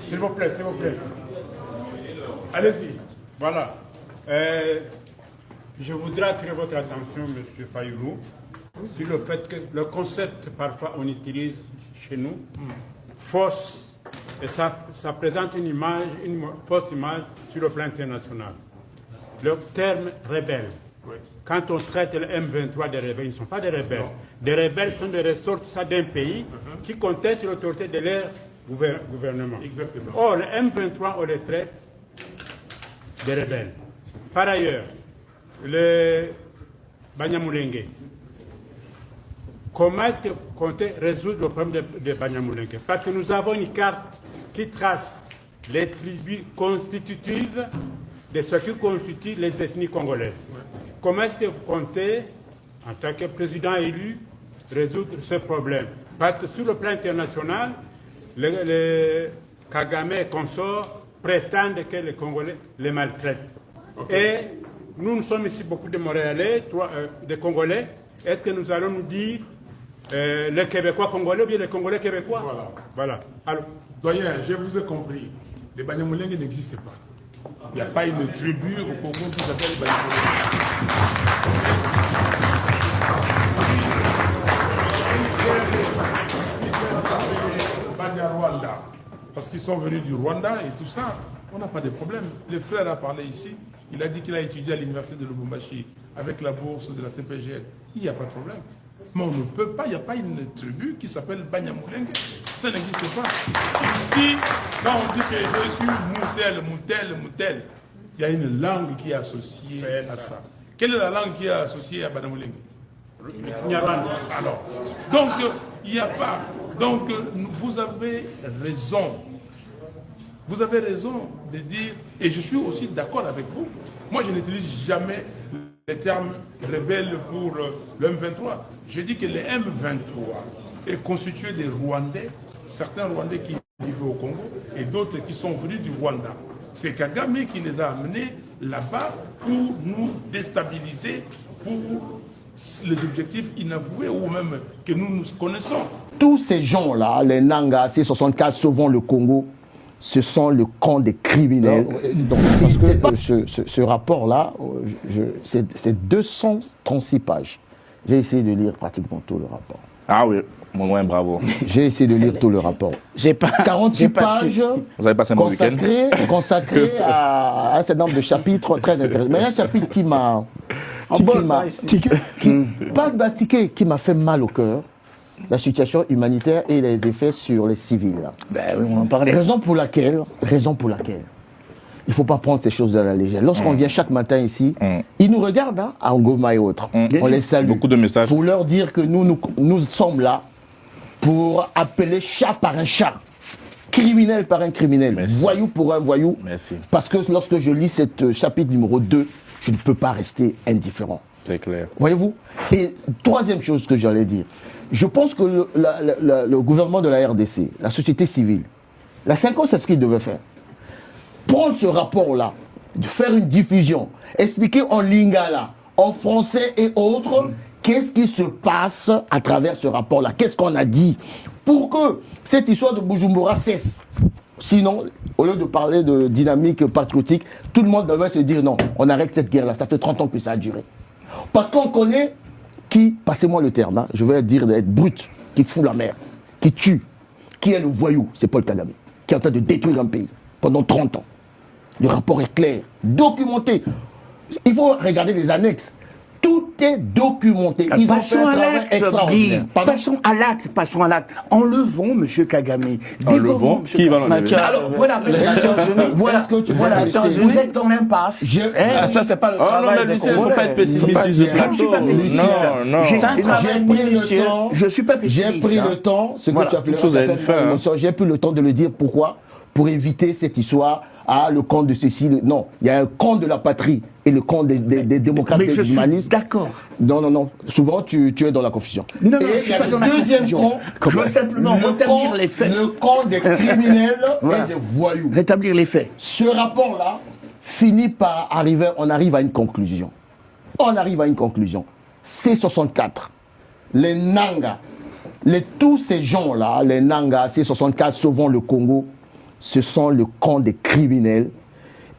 S'il vous plaît, s'il vous plaît. Allez-y. Voilà. Je voudrais attirer votre attention, M. Fayoulou, sur le fait que le concept, parfois, on utilise chez nous, fausse, et ça présente une fausse image sur le plan international. Le terme rebelle. Quand on traite le M23 des rebelles, ils ne sont pas des rebelles. Non. Des rebelles sont des ressortissants d'un pays qui contestent l'autorité de leur gouvernement. Exactement. Or, le M23, on les traite des rebelles. Par ailleurs, le Banyamulenge, comment est-ce que vous comptez résoudre le problème de Banyamulenge? Parce que nous avons une carte qui trace les tribus constitutives de ce qui constitue les ethnies congolaises. Comment est-ce que vous comptez, en tant que président élu, résoudre ce problème? Parce que sur le plan international, les Kagame et consorts prétendent que les Congolais les maltraitent. Okay. Et nous sommes ici beaucoup de Montréalais, des Congolais. Est-ce que nous allons nous dire les Québécois congolais ou bien les Congolais québécois? Voilà. Alors, doyen, je vous ai compris. Les Banyamulenge n'existent pas. Il n'y a pas une tribu au Congo qui s'appelle les Banyarwanda. Parce qu'ils sont venus du Rwanda et tout ça, on n'a pas de problème. Le frère a parlé ici, il a dit qu'il a étudié à l'université de Lubumbashi avec la bourse de la CPGL. Il n'y a pas de problème. Mais on ne peut pas, il n'y a pas une tribu qui s'appelle Banyamulenge. Ça n'existe pas. Ici, quand on dit que je suis Moutel, il y a une langue qui est associée à ça. Quelle est la langue qui est associée à Banyamulenge? Alors, donc, il n'y a pas. Donc, vous avez raison. Vous avez raison de dire, et je suis aussi d'accord avec vous, moi je n'utilise jamais les termes rebelles pour le M23. Je dis que le M23 est constitué des Rwandais, certains Rwandais qui vivent au Congo et d'autres qui sont venus du Rwanda. C'est Kagame qui les a amenés là-bas pour nous déstabiliser, pour les objectifs inavoués ou même que nous connaissons. Tous ces gens-là, les Nanga, C64, Sauvons le Congo, ce sont le camp des criminels. Donc, parce que ce rapport-là, c'est 236 pages. J'ai essayé de lire pratiquement tout le rapport. Ah oui, moins bravo. J'ai essayé de lire tout le rapport. 48 pages vous avez passé un bon week-end consacrées à un certain nombre de chapitres très intéressants. Mais il y a un chapitre qui m'a qui m'a fait mal au cœur. La situation humanitaire et les effets sur les civils. Ben oui, on en parlait. Raison pour laquelle, il ne faut pas prendre ces choses à la légère. Lorsqu'on vient chaque matin ici, ils nous regardent, hein, à Ngoma et autres. On les salue. Beaucoup de messages. Pour leur dire que nous sommes là pour appeler chat par un chat, criminel par un criminel, merci. Voyou pour un voyou. Merci. Parce que lorsque je lis ce chapitre numéro 2, je ne peux pas rester indifférent. C'est clair. Voyez-vous? Et troisième chose que j'allais dire, je pense que le gouvernement de la RDC, la société civile, la 5 ans, c'est ce qu'il devait faire. Prendre ce rapport-là, de faire une diffusion, expliquer en lingala, en français et autres, qu'est-ce qui se passe à travers ce rapport-là, qu'est-ce qu'on a dit, pour que cette histoire de Bujumbura cesse. Sinon, au lieu de parler de dynamique patriotique, tout le monde devait se dire non, on arrête cette guerre-là, ça fait 30 ans que ça a duré. Parce qu'on connaît qui, passez-moi le terme, hein, je vais dire d'être brut, qui fout la mer, qui tue, qui est le voyou, c'est Paul Kagame, qui est en train de détruire un pays pendant 30 ans. Le rapport est clair, documenté. Il faut regarder les annexes. Tout est documenté. Ils passons ont fait un travail extraordinaire. Passons à l'acte. Enlevons M. Kagame. Enlevons. Qui va l'enlever? Alors voilà, vous êtes dans l'impasse. Ça, c'est pas le travail des Congolais. Il ne faut pas être pessimiste. Non. Je suis pas pessimiste. J'ai pris le temps, ce que tu appelles j'ai pris le temps de le dire. Pourquoi? Pour éviter cette histoire. Ah, le camp de ceci. Non, il y a un camp de la patrie et le camp des démocrates et des humanistes. D'accord. Non. Souvent, tu es dans la confusion. Non, je suis pas dans la confusion. Je veux simplement rétablir les faits. Le camp des criminels et des voyous. Rétablir les faits. Ce rapport-là finit par arriver, on arrive à une conclusion. C64, les Nanga, tous ces gens-là, les Nanga, C64, Sauvons le Congo, ce sont le camp des criminels.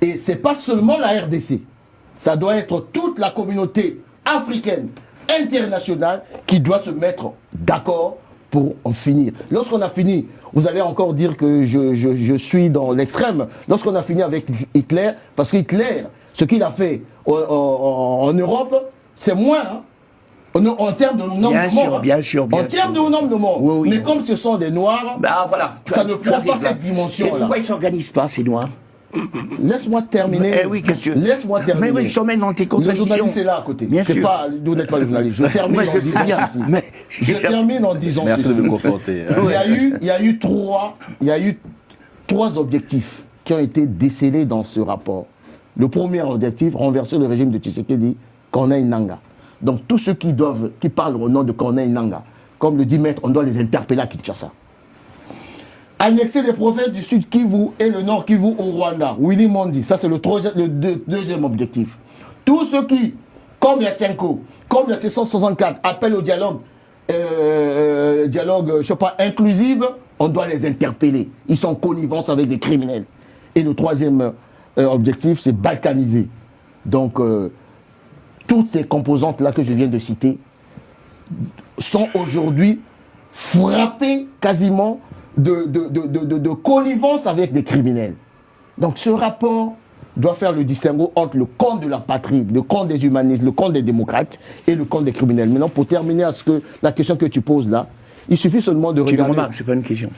Et ce n'est pas seulement la RDC. Ça doit être toute la communauté africaine, internationale, qui doit se mettre d'accord pour en finir. Lorsqu'on a fini, vous allez encore dire que je suis dans l'extrême. Lorsqu'on a fini avec Hitler, parce qu'Hitler, ce qu'il a fait en Europe, c'est moins, hein, en termes de nombre de morts. Bien sûr. En termes de nombre de morts. Oui. Mais comme ce sont des Noirs, voilà, ça ne prend pas cette dimension-là. Pourquoi ils ne s'organisent pas, ces Noirs? Laisse-moi terminer. Oui, question. Laisse-moi terminer. Mais oui, je t'emmène dans tes contradictions. Le journaliste est là à côté. Bien sûr. Pas, vous n'êtes pas le journaliste. Je termine en disant ceci. Mais je termine en disant Merci ceci. de me conforter. Il y a eu trois objectifs qui ont été décelés dans ce rapport. Le premier objectif, renverser le régime de Tshisekedi, Corneille Nangaa. Donc tous ceux qui parlent au nom de Corneille Nangaa, comme le dit Maître, on doit les interpeller à Kinshasa. Annexer les provinces du Sud Kivu et le Nord Kivu au Rwanda. Willy Mondi, ça c'est le deuxième objectif. Tous ceux qui, comme la Senko, comme la C164, appellent au dialogue, inclusif, on doit les interpeller. Ils sont en connivence avec des criminels. Et le troisième objectif, c'est balkaniser. Donc, toutes ces composantes-là que je viens de citer sont aujourd'hui frappées quasiment de connivence avec des criminels. Donc ce rapport doit faire le distinguo entre le camp de la patrie, le camp des humanistes, le camp des démocrates et le camp des criminels. Maintenant, pour terminer à la question que tu poses là, il suffit seulement de regarder... C'est une remarque, c'est pas une question.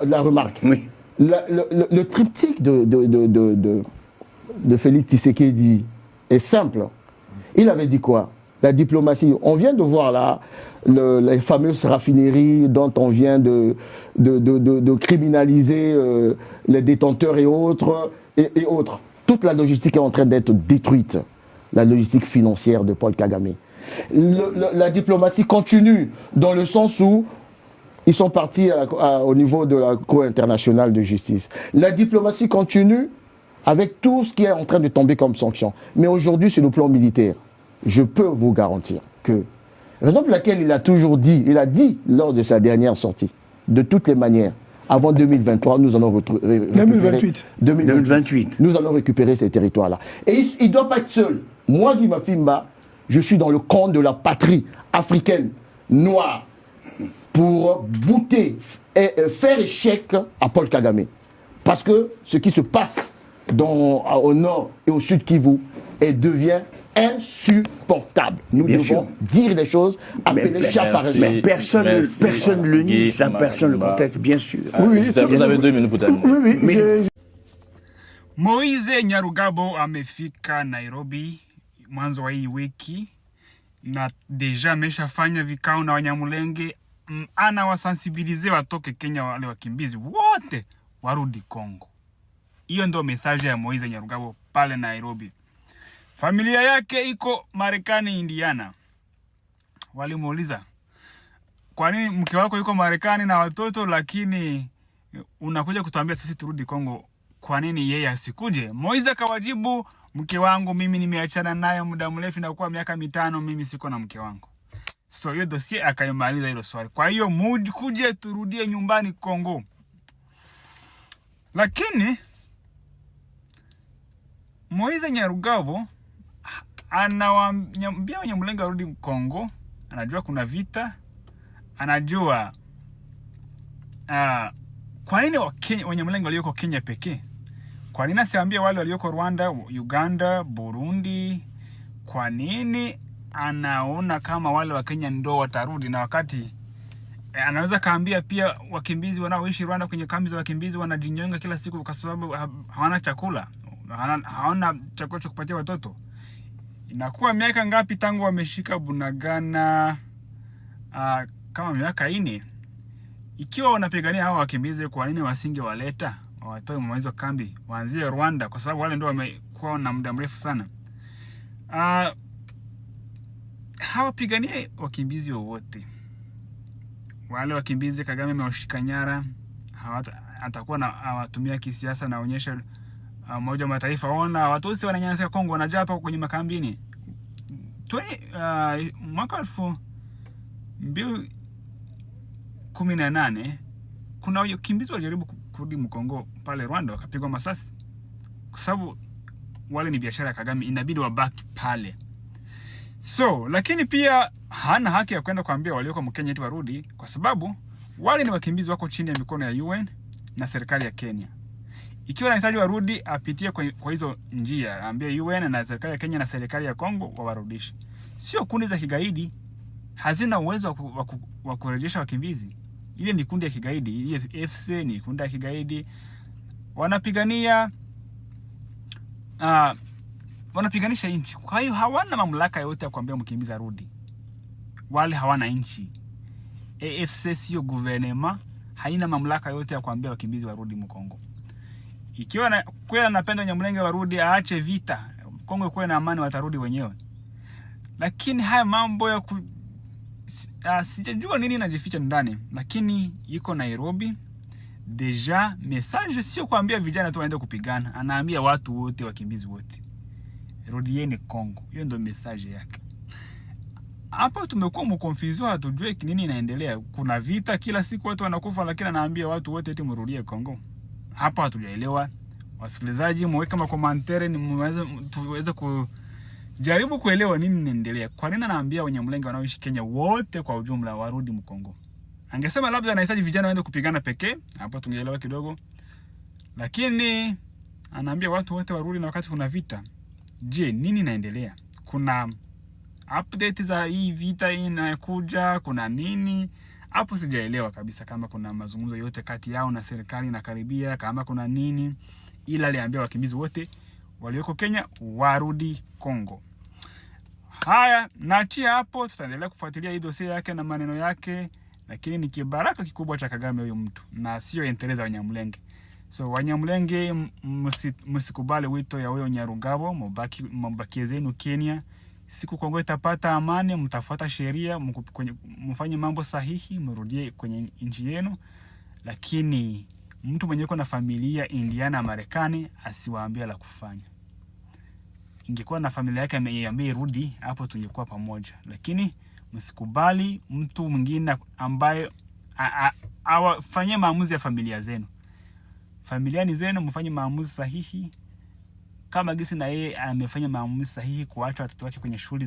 La remarque. Oui. Le triptyque de Félix Tshisekedi est simple. Il avait dit quoi? La diplomatie. On vient de voir là les fameuses raffineries dont on vient de criminaliser les détenteurs et autres, Toute la logistique est en train d'être détruite. La logistique financière de Paul Kagame. La diplomatie continue dans le sens où ils sont partis au niveau de la Cour internationale de justice. La diplomatie continue avec tout ce qui est en train de tomber comme sanction. Mais aujourd'hui, sur le plan militaire, je peux vous garantir que, raison pour laquelle il a toujours dit, il a dit lors de sa dernière sortie, de toutes les manières, avant 2023, nous allons récupérer... 2028. Nous allons récupérer ces territoires-là. Et il ne doit pas être seul. Moi, Guy Mafimba, je suis dans le camp de la patrie africaine noire pour bouter et faire échec à Paul Kagame. Parce que ce qui se passe au nord et au sud Kivu devient insupportable. Nous devons dire les choses, appeler chat par chat. Mais personne ne le nie, ça, personne ne le conteste, bien sûr. Oui, vous avez 2 minutes pour terminer. Oui. Moise Nyarugabo amefika Nairobi mwanzo wa hii wiki na deja ameshafanya vikao na Wanyamulenge, anawasensibilize watoke Kenya, wale wakimbizi wote warudi Kongo. Hiyo ndio message ya Moise Nyarugabo pale Nairobi. Familia yake iko Marekani, Indiana. Walimuuliza, kwa nini mke wako yuko Marekani na watoto, lakini unakuja kutuambia sisi turudi Kongo? Kwa nini yeye asikuje? Moise akawajibu, mke wangu mimi nimeachana naye muda mrefu, na kwa miaka 5 mimi siko na mke wangu. So hiyo dossier akaimaliza hilo swali. Kwa hiyo kuje turudie nyumbani Kongo. Lakini Moise Nyarugabo anawaambia Wanyamulenge warudi Kongo. Anajua kuna vita. Anajua kwa nini Wanyamulenge walioko Kenya pekee? Kwa nini asiambie wale walioko Rwanda, Uganda, Burundi? Kwa nini anaona kama wale wa Kenya ndo watarudi, na wakati anaweza kaambia pia wakimbizi wanaoishi Rwanda kwenye kambi za wakimbizi wanajinyonga kila siku kwa sababu hawana chakula, hawana chakula cha kupatia watoto. Inakuwa miaka ngapi tangu wameshika Bunagana? Kama miaka 4. Ikiwa wanapigania hawa wakimbizi, kwa nini wasinge waleta watoe mwanzo kambi waanzie Rwanda, kwa sababu wale ndio wamekuwa na muda mrefu sana. Hawapiganie wakimbizi wote. Wale wakimbizi Kagame amewashika nyara, atakuwa na awatumia kisiasa, na onyesha Umoja wa Mataifa ona Watusi wananyanyasa Kongo, wanajaa hapa kwenye makambini. Mwaka 2018 kuna wakimbizi walijaribu kurudi Mkongo pale Rwanda wakapigwa masasi. Kwa sababu wale ni biashara ya Kagame, inabidi wabaki pale. So, lakini pia hana haki ya kwenda kuambia walioko Mkenya eti warudi, kwa sababu wale ni wakimbizi wako chini ya mikono ya UN na serikali ya Kenya. Ikiwa anahitaji warudi, apitie kwa hizo njia, ambie UN na serikali ya Kenya na serikali ya Kongo wawarudishe. Sio kundi za kigaidi, hazina uwezo wa kurejesha wakimbizi. Ile ni kundi ya kigaidi, ile FC ni kundi ya kigaidi. Wanapiganisha nchi. Kwa hiyo hawana mamlaka yote ya kuambia mkimbizi arudi. Wale hawana nchi. AFC sio gouvernement, haina mamlaka yote ya kuambia wakimbizi warudi Mkongo. Ikiwa kweli anapenda Wanyamulenge warudi, aache vita. Kongo ikuwe na amani, watarudi wenyewe. Lakini haya mambo ya sijajua nini inajificha ndani, lakini iko Nairobi. Deja message sio kuambia vijana tu waende kupigana, anaambia watu wote, wakimbizi wote, rudieni Kongo. Hiyo ndio message yake. Hapa tumekuwa mkonfuzio, hatujui nini inaendelea. Kuna vita kila siku, watu wanakufa, lakini anaambia watu wote eti mrudie Kongo. Hapa hatujaelewa. Wasikilizaji, muweke makomantere ni tuweze kujaribu kuelewa nini inaendelea. Kwa nini anaambia Wanyamulenge wanaoishi Kenya wote kwa ujumla warudi Mkongo? Angesema labda anahitaji vijana waende kupigana pekee, hapo tungeelewa kidogo. Lakini anaambia watu wote warudi na wakati kuna vita. Je, nini inaendelea? Kuna update za hii vita inakuja, kuna nini? Hapo sijaelewa kabisa kama kuna mazungumzo yote kati yao na serikali na karibia, kama kuna nini. Ila aliambia wakimbizi wote walioko Kenya warudi Kongo. Haya, naachia hapo, tutaendelea kufuatilia hii dossier yake na maneno yake, lakini ni kibaraka kikubwa cha Kagame huyo mtu, na sio endeleza Wanyamulenge. So Wanyamulenge, msikubali wito ya huyo Nyarugabo, mbakie zenu Kenya. Siku Kongo itapata amani, mtafuata sheria, mfanye mambo sahihi, mrudie kwenye nchi yenu. Lakini mtu mwenye yuko na familia Indiana, Marekani, asiwaambie la kufanya. Ingekuwa na familia yake ameambia rudi, hapo tungekuwa pamoja. Lakini msikubali mtu mwingine ambaye awafanyie maamuzi ya familia zenu. Familia ni zenu, mfanye maamuzi sahihi. Kama gisi na yeye amefanya maamuzi sahihi kuacha watoto wake kwenye shule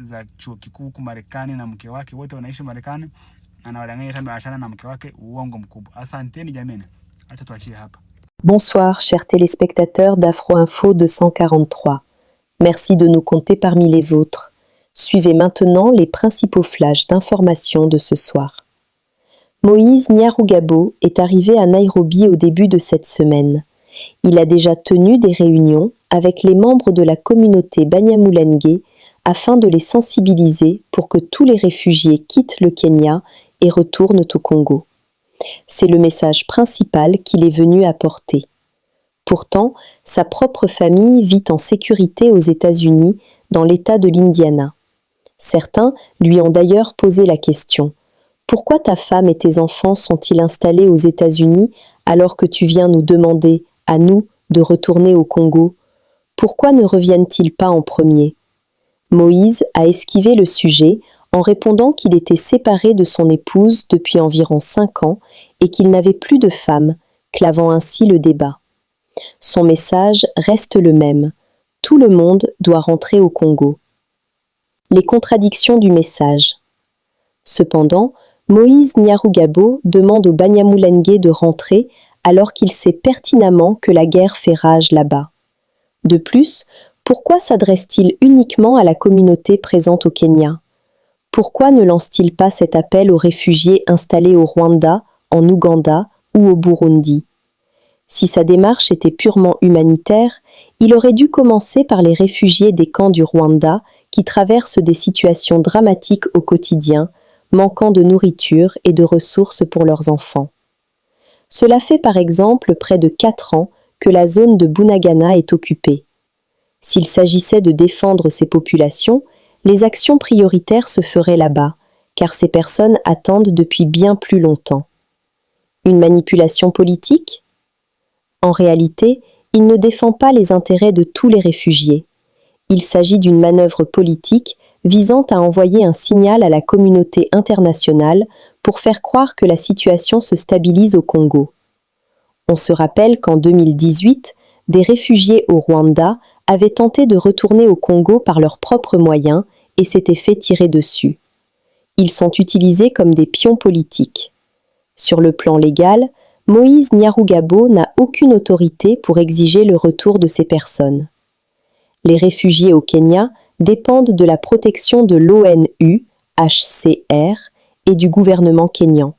za chuo kikuu huko Marekani, na mke wake wote wanaishi Marekani, anawadanganya tena aachana na mke wake, uongo mkubwa. Asanteni jameni. Acha tuachie hapa. Bonsoir chers téléspectateurs d'Afro Info 243. Merci de nous compter parmi les vôtres. Suivez maintenant les principaux flashs d'information de ce soir. Moïse Nyarugabo est arrivé à Nairobi au début de cette semaine. Il a déjà tenu des réunions avec les membres de la communauté Banyamulenge afin de les sensibiliser pour que tous les réfugiés quittent le Kenya et retournent au Congo. C'est le message principal qu'il est venu apporter. Pourtant, sa propre famille vit en sécurité aux États-Unis, dans l'État de l'Indiana. Certains lui ont d'ailleurs posé la question : pourquoi ta femme et tes enfants sont-ils installés aux États-Unis alors que tu viens nous demander, à nous, de retourner au Congo? Pourquoi ne reviennent-ils pas en premier? Moïse a esquivé le sujet en répondant qu'il était séparé de son épouse depuis environ 5 ans et qu'il n'avait plus de femme, clavant ainsi le débat. Son message reste le même: tout le monde doit rentrer au Congo. Les contradictions du message. Cependant, Moïse Nyarugabo demande aux Banyamulenge de rentrer alors qu'il sait pertinemment que la guerre fait rage là-bas. De plus, pourquoi s'adresse-t-il uniquement à la communauté présente au Kenya? Pourquoi ne lance-t-il pas cet appel aux réfugiés installés au Rwanda, en Ouganda ou au Burundi? Si sa démarche était purement humanitaire, il aurait dû commencer par les réfugiés des camps du Rwanda qui traversent des situations dramatiques au quotidien, manquant de nourriture et de ressources pour leurs enfants. Cela fait par exemple près de 4 ans que la zone de Bunagana est occupée. S'il s'agissait de défendre ces populations, les actions prioritaires se feraient là-bas, car ces personnes attendent depuis bien plus longtemps. Une manipulation politique ? En réalité, il ne défend pas les intérêts de tous les réfugiés. Il s'agit d'une manœuvre politique visant à envoyer un signal à la communauté internationale pour faire croire que la situation se stabilise au Congo. On se rappelle qu'en 2018, des réfugiés au Rwanda avaient tenté de retourner au Congo par leurs propres moyens et s'étaient fait tirer dessus. Ils sont utilisés comme des pions politiques. Sur le plan légal, Moïse Nyarugabo n'a aucune autorité pour exiger le retour de ces personnes. Les réfugiés au Kenya dépendent de la protection de l'ONU, HCR, et du gouvernement kényan.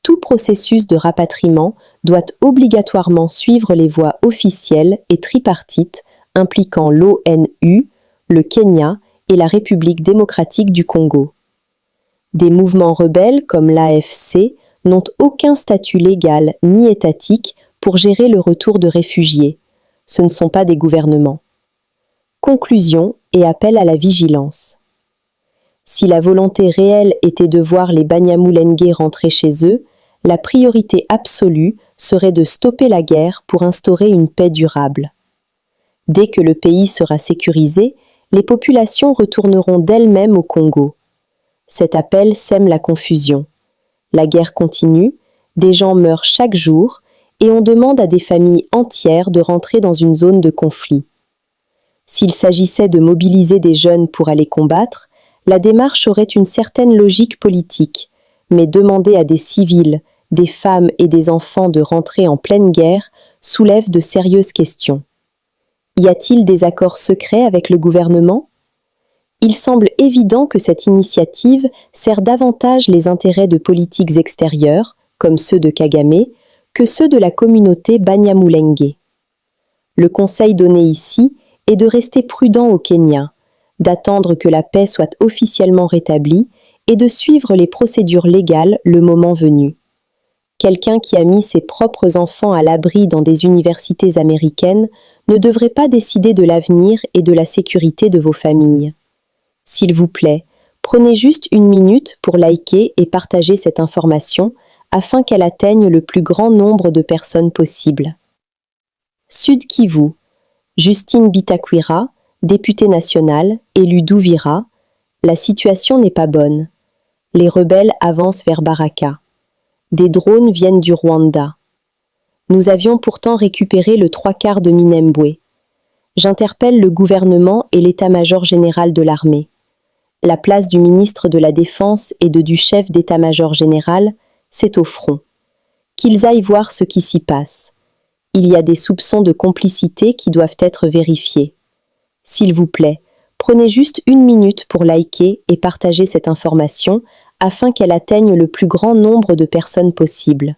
Tout processus de rapatriement doit obligatoirement suivre les voies officielles et tripartites impliquant l'ONU, le Kenya et la République démocratique du Congo. Des mouvements rebelles comme l'AFC n'ont aucun statut légal ni étatique pour gérer le retour de réfugiés. Ce ne sont pas des gouvernements. Conclusion et appel à la vigilance. Si la volonté réelle était de voir les Banyamulenge rentrer chez eux, la priorité absolue serait de stopper la guerre pour instaurer une paix durable. Dès que le pays sera sécurisé, les populations retourneront d'elles-mêmes au Congo. Cet appel sème la confusion. La guerre continue, des gens meurent chaque jour et on demande à des familles entières de rentrer dans une zone de conflit. S'il s'agissait de mobiliser des jeunes pour aller combattre, la démarche aurait une certaine logique politique, mais demander à des civils, des femmes et des enfants de rentrer en pleine guerre soulève de sérieuses questions. Y a-t-il des accords secrets avec le gouvernement ? Il semble évident que cette initiative sert davantage les intérêts de politiques extérieures, comme ceux de Kagame, que ceux de la communauté Banyamulenge. Le conseil donné ici est de rester prudent au Kenya, d'attendre que la paix soit officiellement rétablie et de suivre les procédures légales le moment venu. Quelqu'un qui a mis ses propres enfants à l'abri dans des universités américaines ne devrait pas décider de l'avenir et de la sécurité de vos familles. S'il vous plaît, prenez juste une minute pour liker et partager cette information afin qu'elle atteigne le plus grand nombre de personnes possible. Sud Kivu, Justine Bitakwira, députée nationale, élue d'Uvira, la situation n'est pas bonne. Les rebelles avancent vers Baraka. Des drones viennent du Rwanda. Nous avions pourtant récupéré le 3/4 de Minembwe. J'interpelle le gouvernement et l'état-major général de l'armée. La place du ministre de la Défense et du chef d'état-major général, c'est au front. Qu'ils aillent voir ce qui s'y passe. Il y a des soupçons de complicité qui doivent être vérifiés. S'il vous plaît, prenez juste une minute pour liker et partager cette information afin qu'elle atteigne le plus grand nombre de personnes possible.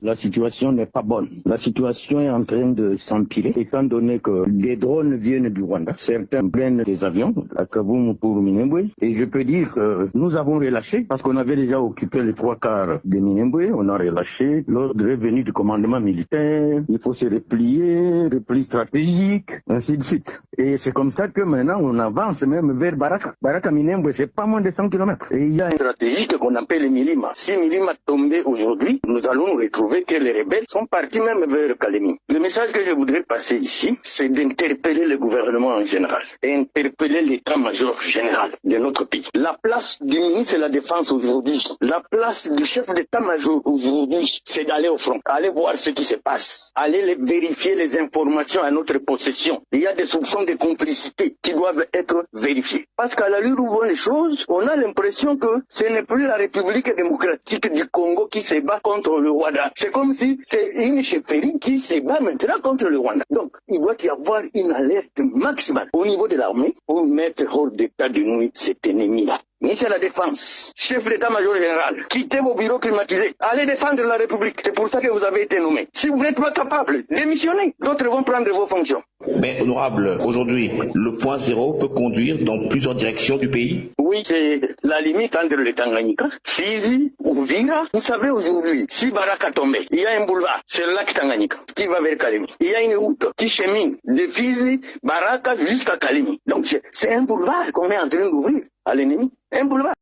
La situation n'est pas bonne. La situation est en train de s'empirer, étant donné que des drones viennent du Rwanda. Certains prennent des avions, à Kaboum pour Minembwe. Et je peux dire que nous avons relâché, parce qu'on avait déjà occupé les 3/4 de Minembwe. On a relâché. L'ordre est venu du commandement militaire. Il faut se replier, repli stratégique, ainsi de suite. Et c'est comme ça que maintenant on avance même vers Baraka. Baraka Minembwe, c'est pas moins de 100 km. Et il y a une stratégie qu'on appelle Milima. Si Milima tombait aujourd'hui, nous allons nous retrouver que les rebelles sont partis même vers Kalemi. Le message que je voudrais passer ici, c'est d'interpeller le gouvernement en général et interpeller l'état-major général de notre pays. La place du ministre de la Défense aujourd'hui, la place du chef d'état-major aujourd'hui, c'est d'aller au front, aller voir ce qui se passe, aller vérifier les informations à notre possession. Il y a des soupçons de complicité qui doivent être vérifiés. Parce qu'à l'allure où vont les choses, on a l'impression que ce n'est plus la République démocratique du Congo qui se bat contre le Rwanda. C'est comme si c'est une chefferie qui se bat maintenant contre le Rwanda. Donc, il doit y avoir une alerte maximale au niveau de l'armée pour mettre hors d'état de nuit cet ennemi-là. Ministre de la Défense, chef d'état-major général, quittez vos bureaux climatisés, allez défendre la République. C'est pour ça que vous avez été nommé. Si vous n'êtes pas capable, démissionnez. D'autres vont prendre vos fonctions. Mais honorable, aujourd'hui, le point zéro peut conduire dans plusieurs directions du pays. Oui, c'est la limite entre le Tanganyika, Fizi, Uvira. Vous savez aujourd'hui, si Baraka tombait, il y a un boulevard, c'est le lac Tanganyika, qui va vers Kalemi. Il y a une route qui chemine de Fizi, Baraka jusqu'à Kalemi. Donc c'est un boulevard qu'on est en train d'ouvrir à l'ennemi. Un boulevard.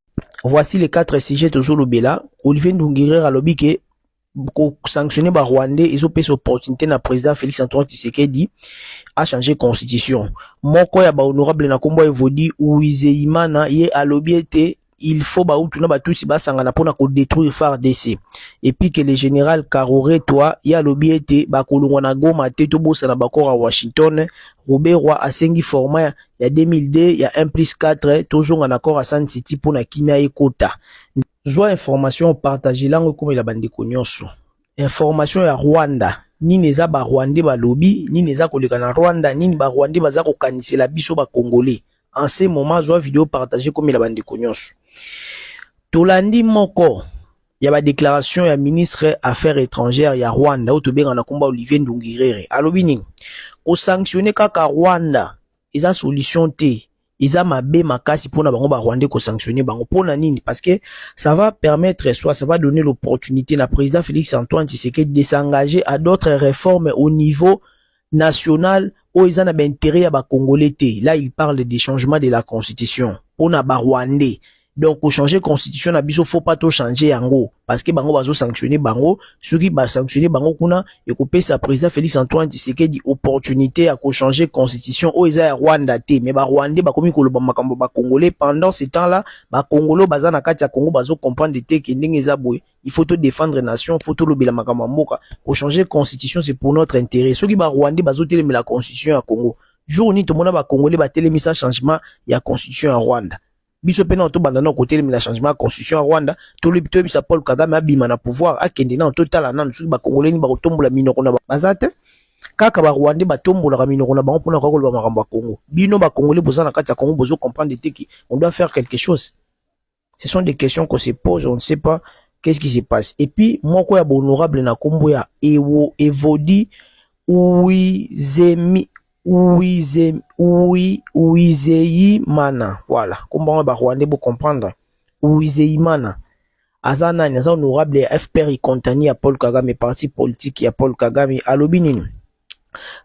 Voici les 4 sujets toujours le Bela. Olivier Ndungirera Lobike pour sanctionner ba Rwandais, ils ont pris cette opportunité na président Félix Antoine Tshisekedi a changé constitution. Moko ya ba honorable na kombo evodi Uizeimana ye alobi ete il faut baoutu na batusi basangana pona ko détruire FARDC. Et puis que le général Karouré toi ya lobi ete bakolongwa na Goma te to bosa na bakora à Washington. Robert Roy asengi format ya 2002 ya 1+4 toujours en accord à San City pona kimia ekota. Zwa information partager lango comme la bande nyonso. Information ya Rwanda. Nini eza ba Rwandais ba lobby, nini eza koleka na Rwanda, nini ba Rwandais baza ko kanisela biso ba Congolais. En ce moment, zwa vidéo partager comme la bande nyonso. Tolandi moko ya ba déclaration ya ministre affaires étrangères ya Rwanda otobenga na komba Olivier Ndungirere. Alobi nini? Ko sanctionner kaka Rwanda, eza solution te. Isa mabe makasi pona bango ba Rwandais ko sanctionner bango pona nini parce que ça va permettre soit ça va donner l'opportunité na président Félix Antoine Tshisekedi de s'engager à d'autres réformes au niveau national où ils en ont intérêt ya ba Congolais te. Là il parle des changements de la constitution pona ba Rwandais. Donc pour changer constitution na biso faut pas tout changer yango parce que bango bazo sanctionner bango ceux qui ba sanctionner bango kuna et couper sa président Félix Antoine Tshisekedi opportunité à ko changer constitution o eza ya Rwanda te mais ba Rwandais ba komi ko loba makambo ba Congolais pendant ce temps là ba Congolo baza na kati ya Congo bazo comprendre te que ndenge eza boy il faut tout défendre nation faut tout lobela makambo mboka ko changer constitution c'est pour notre intérêt ceux qui ba Rwandais bazo telemela la constitution ya Congo jour ni to mona ba Congolais ba telemisa changement ya constitution ya Rwanda. Biso pena to bandana côté le changement de constitution à Rwanda to le bito bisa Paul Kagame abima na pouvoir akende na total na nsu ba Congolais ni ba kotombola minoko na bazate kaka ba Rwandais ba tombola minoko na bango pona ko ba makambo Congo bino ba Congolais boza na kati ya Congo bozo comprendre que on doit faire quelque chose. Ce sont des questions qu'on se pose, on ne sait pas qu'est-ce qui se passe. Et puis moi quoi ya honorable na kombo ya Evodi Uizei mana voilà comment ba Rwandais pour comprendre Uizei mana azana ni za honorable ya FPR contani ya Paul Kagame parti politique ya Paul Kagame alobi nini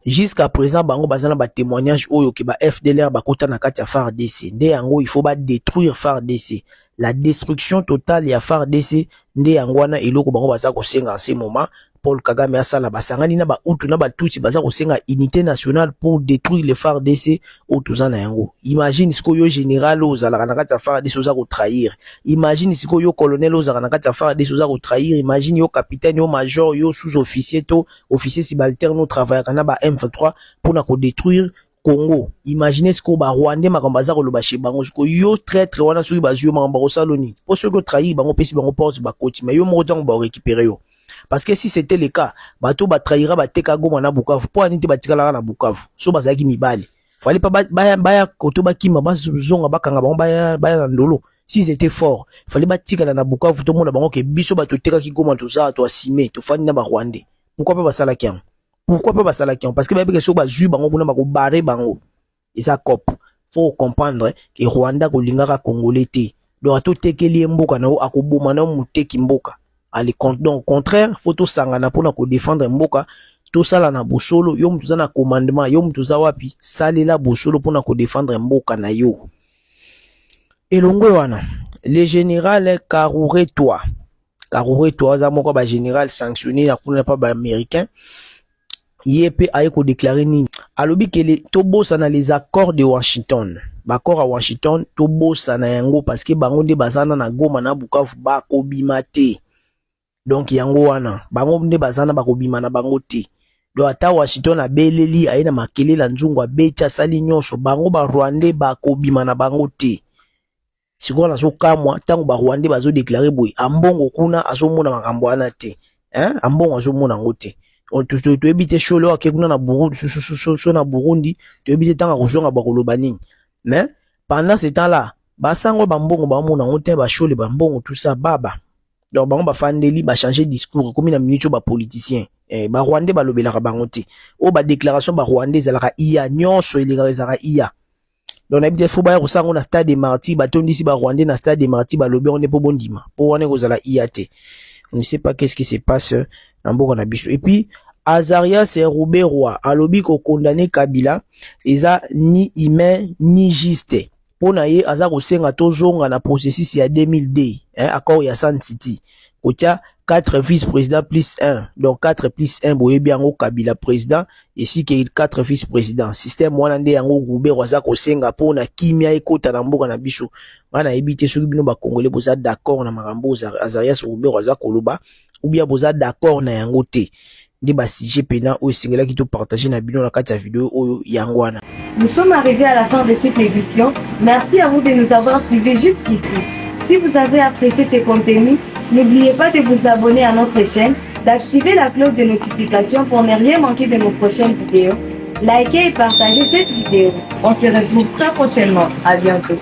jusqu'à présent bango bazana ba témoignage oyo ke ba FDLR ba kota na kati ya FARDC nde yango il faut ba détruire FARDC la destruction totale ya FARDC nde yango wana eloko bango baza ko senga en ce moment Paul Kagame asala basangani na ba utu na ba tuti baza ko senga unité nationale pour détruire les FARDC otuzana yango. Imagine siko yo général ozala kana kati ya FARDC oza ko trahir. Imagine siko yo colonel ozala kana kati ya FARDC oza ko trahir. Imagine yo capitaine yo major yo sous-officier to officier subalterne no travailler kana ba M23 pour na ko détruire Congo. Imaginez siko ba Rwandais makambo baza ko loba chez bango siko yo traître wana soki bazyo makambo ko saloni. Pour ceux qui trahir bango pesi bango porte ba koti mais yo mo temps ba récupérer yo. Parce que si c'était le cas, bato ba trahira ba teka Goma na Bukavu. Pour aniti ba tikala na Bukavu. So bazaki mibali. Fallait pas baya koto ba kima ba zonga ba kanga baya na ndolo. Si c'était fort, fallait ba tikala na Bukavu to mona bango ke biso ba to teka ki Goma to za to asime to fani na ba Rwandais. Pourquoi pas ba salakian? Pourquoi pas ba salakian? Parce que ba ke so ba ju bango kuna ba ko barrer bango. Et ça cop. Faut comprendre que Rwanda ko lingaka Congolais te. Donc to tekeli mboka na o akoboma na muteki mboka. Donc au contraire faut tout sangana pona ko défendre mboka to sala na bosolo yo mtu za na commandement yo mtu za wapi salela bosolo pona ko défendre mboka na yo elongwe wana le général Karouré toi za moko ba général sanctionné na kuna pas ba américain yépe aye ko déclarer nini alobi que les tobosa na les accords de Washington bakor à Washington tobosa na yango parce que bango nde bazana na Goma na Bukavu ba ko bimate. Donc yango wana bango nde bazana bakobima na bango te do ata Washington abeleli aina makele la nzungu abetia sali nyonso bango ba Rwandais bakobima na bango te siko na so kamwa tango ba Rwandais bazo déclarer boy ambongo kuna azomona makambo wana te ambongo azomona ngote to ebite sholo akekuna na Burundi so na Burundi to ebite tanga kozonga bakoloba nini mais pendant ce temps là basango bambongo ba mona ngote ba shole bambongo tout ça baba. Donc bango ba fandeli ba changer discours comme na minute ba politicien ba Rwandais ba lobelaka bango te o ba déclaration ba Rwandais zalaka iya nyonso ileka zalaka iya. Donc na bide fo ba ko sango na stade des Martyrs ba tondisi ba Rwandais na stade des Martyrs ba lobi on ne po bondima po wana ko zala iya te. On ne sait pas qu'est-ce qui se passe na mboka na biso. Et puis Azarias Robert Roy alobi ko condamner Kabila eza ni humain ni juste. Pona ye aza ko senga tozonga na processus ya 2002 accord ya San City kotia 4 vice-présidents plus 1 donc 4 plus 1 boyebi yango Kabila président et si ke 4 vice-présidents système wana nde yango Robert aza ko senga pona kimia ekota na mboka na biso wana ebité soki bino ba congolais boza d'accord na makambo Azarias Roubero aza koloba ou bien boza d'accord na yango te. Ndi ba sujet pena o singela ki to partager na bino na kati ya vidéo oyo yango wana. Nous sommes arrivés à la fin de cette édition. Merci à vous de nous avoir suivis jusqu'ici. Si vous avez apprécié ces contenus, n'oubliez pas de vous abonner à notre chaîne, d'activer la cloche de notification pour ne rien manquer de nos prochaines vidéos. Likez et partagez cette vidéo. On se retrouve très prochainement. À bientôt.